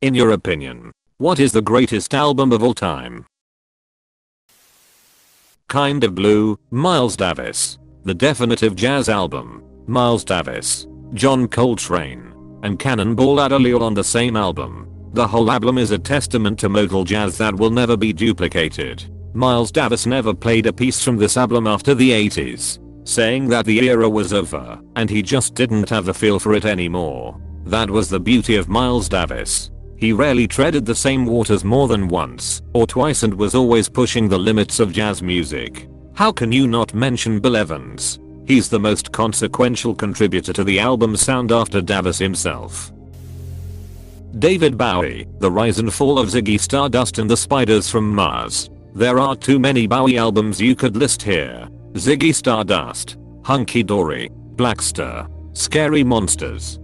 In your opinion, what is the greatest album of all time? Kind of Blue, Miles Davis. The Definitive Jazz Album, Miles Davis, John Coltrane, and Cannonball Adderley all on the same album. The whole album is a testament to modal jazz that will never be duplicated. Miles Davis never played a piece from this album after the 80s, saying that the era was over and he just didn't have the feel for it anymore. That was the beauty of Miles Davis. He rarely treaded the same waters more than once or twice and was always pushing the limits of jazz music. How can you not mention Bill Evans? He's the most consequential contributor to the album's sound after Davis himself. David Bowie, The Rise and Fall of Ziggy Stardust and the Spiders from Mars. There are too many Bowie albums you could list here. Ziggy Stardust, Hunky Dory, Blackstar, Scary Monsters.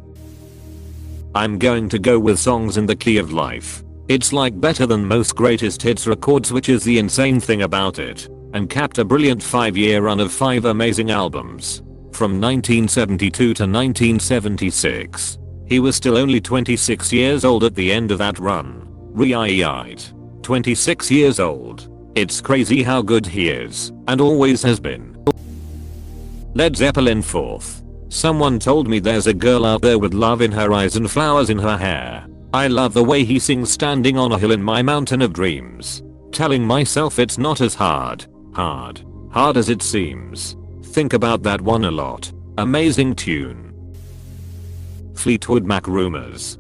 I'm going to go with Songs in the Key of Life. It's like better than most greatest hits records, which is the insane thing about it, and capped a brilliant 5-year run of 5 amazing albums. From 1972 to 1976. He was still only 26 years old at the end of that run. Right. 26 years old. It's crazy how good he is, and always has been. Led Zeppelin 4th. Someone told me there's a girl out there with love in her eyes and flowers in her hair. I love the way he sings standing on a hill in my mountain of dreams. Telling myself it's not as hard as it seems. Think about that one a lot. Amazing tune. Fleetwood Mac Rumors.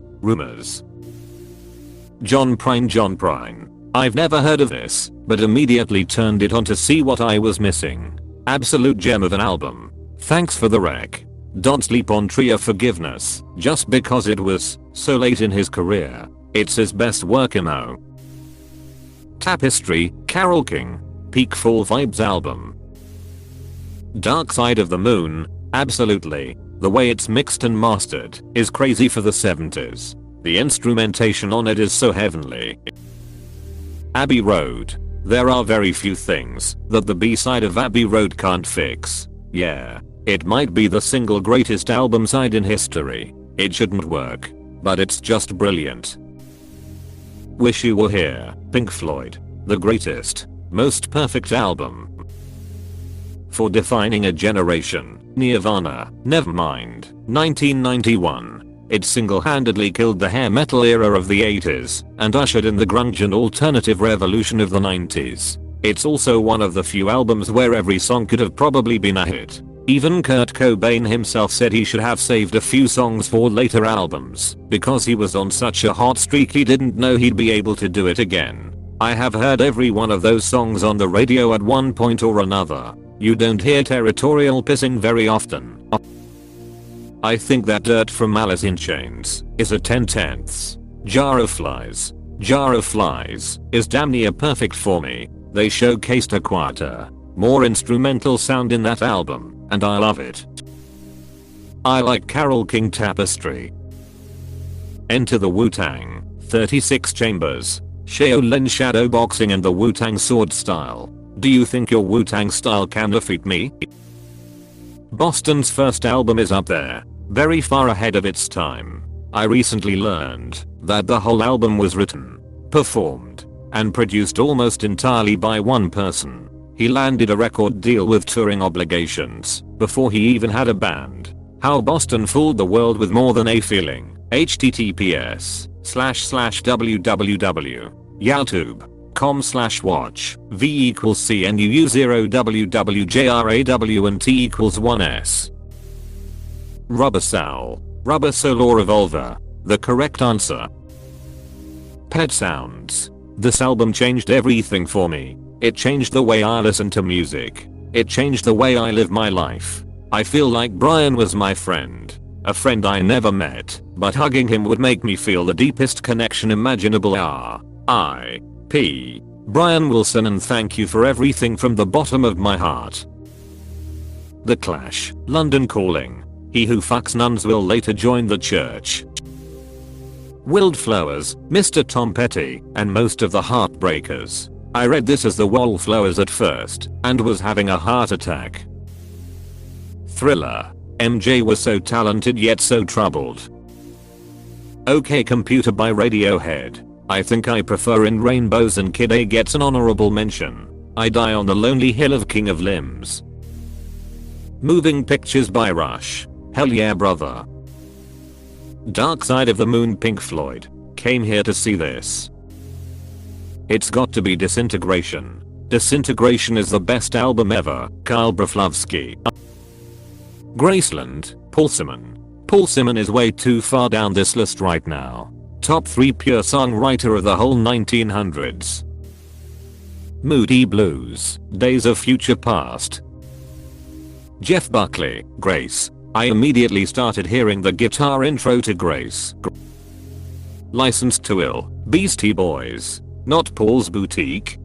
John Prine. I've never heard of this, but immediately turned it on to see what I was missing. Absolute gem of an album. Thanks for the rec. Don't sleep on Tree of Forgiveness, just because it was so late in his career. It's his best work, Tapestry, Carole King. Peak Fall Vibes album. Dark Side of the Moon. Absolutely. The way it's mixed and mastered is crazy for the 70s. The instrumentation on it is so heavenly. Abbey Road. There are very few things that the B-side of Abbey Road can't fix. Yeah, it might be the single greatest album side in history. It shouldn't work, but it's just brilliant. Wish You Were Here, Pink Floyd. The greatest, most perfect album. For defining a generation, Nirvana, Nevermind, 1991. It single-handedly killed the hair metal era of the 80s and ushered in the grunge and alternative revolution of the 90s. It's also one of the few albums where every song could have probably been a hit. Even Kurt Cobain himself said he should have saved a few songs for later albums because he was on such a hot streak he didn't know he'd be able to do it again. I have heard every one of those songs on the radio at one point or another. You don't hear Territorial Pissing very often. I think that Dirt from Alice in Chains is a 10/10. Jar of Flies is damn near perfect for me. They showcased a quieter, more instrumental sound in that album, and I love it. I like Carole King Tapestry. Enter the Wu-Tang, 36 Chambers, Shaolin Shadowboxing and the Wu-Tang Sword Style. Do you think your Wu-Tang style can defeat me? Boston's first album is up there, very far ahead of its time. I recently learned that the whole album was written, performed, and produced almost entirely by one person. He landed a record deal with touring obligations before he even had a band. How Boston fooled the world with More Than a Feeling. https://www.youtube.com/watch v = CNUU0WWJRAW and T = 1S. Rubber Soul or Revolver. The correct answer. Pet Sounds. This album changed everything for me. It changed the way I listen to music. It changed the way I live my life. I feel like Brian was my friend. A friend I never met, but hugging him would make me feel the deepest connection imaginable. R.I.P. Brian Wilson, and thank you for everything from the bottom of my heart. The Clash, London Calling. He who fucks nuns will later join the church. Wildflowers, Mr. Tom Petty, and most of the Heartbreakers. I read this as the Wallflowers at first, and was having a heart attack. Thriller. MJ was so talented yet so troubled. OK Computer by Radiohead. I think I prefer In Rainbows and Kid A gets an honorable mention. I Die on the Lonely Hill of King of Limbs. Moving Pictures by Rush. Hell yeah brother. Dark Side of the Moon Pink Floyd. Came here to see this. It's got to be Disintegration. Disintegration is the best album ever. Kyle Broflovsky. Graceland. Paul Simon. Paul Simon is way too far down this list right now. Top 3 pure songwriter of the whole 1900s. Moody Blues. Days of Future Past. Jeff Buckley. Grace. I immediately started hearing the guitar intro to Grace. Licensed to Ill. Beastie Boys. Not Paul's Boutique.